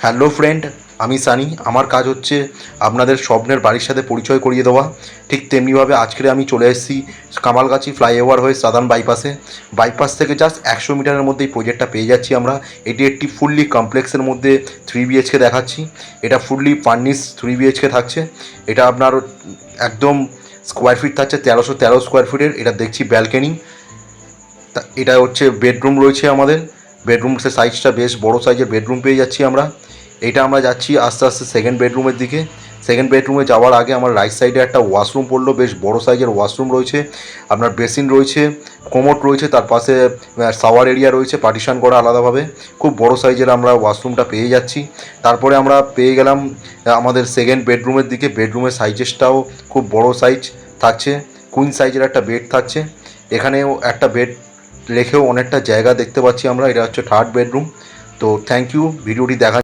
Hello friend, আমি সানি। আমার কাজ হচ্ছে আপনাদের স্বপ্নের বাড়ির সাথে পরিচয় করিয়ে দেওয়া। ঠিক তেমনিভাবে আজকে আমি চলে এসেছি কামালগাছি ফ্লাইওভার হয়ে সাদার্ন বাইপাসে। বাইপাস থেকে জাস্ট 100 মিটারের মধ্যে এই প্রজেক্টটা পেয়ে যাচ্ছি আমরা। এটি একটি ফুললি কমপ্লেক্সের মধ্যে 3 BHK দেখাচ্ছি। এটা ফুললি ফার্নিশ 3 BHK থাকছে। এটা আপনার একদম স্কোয়ার ফিট থাকছে 1313 স্কোয়ার ফিটের। এটা দেখছি ব্যালকনি। এটা হচ্ছে বেডরুম রয়েছে আমাদের। বেডরুম সাইজটা বেশ বড় সাইজের বেডরুম পেয়ে যাচ্ছি আমরা। এটা আমরা যাচ্ছি আস্তে আস্তে সেকেন্ড বেডরুমের দিকে। সেকেন্ড বেডরুমে যাওয়ার আগে আমার রাইট সাইডে একটা ওয়াশরুম পড়লো, বেশ বড় সাইজের ওয়াশরুম রয়েছে। আপনার বেসিন রয়েছে, কোমোড রয়েছে, তার পাশে শাওয়ার এরিয়া রয়েছে পার্টিশন করা আলাদাভাবে। খুব বড় সাইজের আমরা ওয়াশরুমটা পেয়ে যাচ্ছি। তারপরে আমরা পেয়ে গেলাম আমাদের সেকেন্ড বেডরুমের দিকে। বেডরুমের সাইজেসটাও খুব বড় সাইজ থাকছে। কুইন সাইজের একটা বেড থাকছে। এখানেও একটা বেড রেখেও অনেকটা জায়গা দেখতে পাচ্ছি আমরা। এটা হচ্ছে থার্ড বেডরুম। তো থ্যাংক ইউ ভিডিওটি দেখা।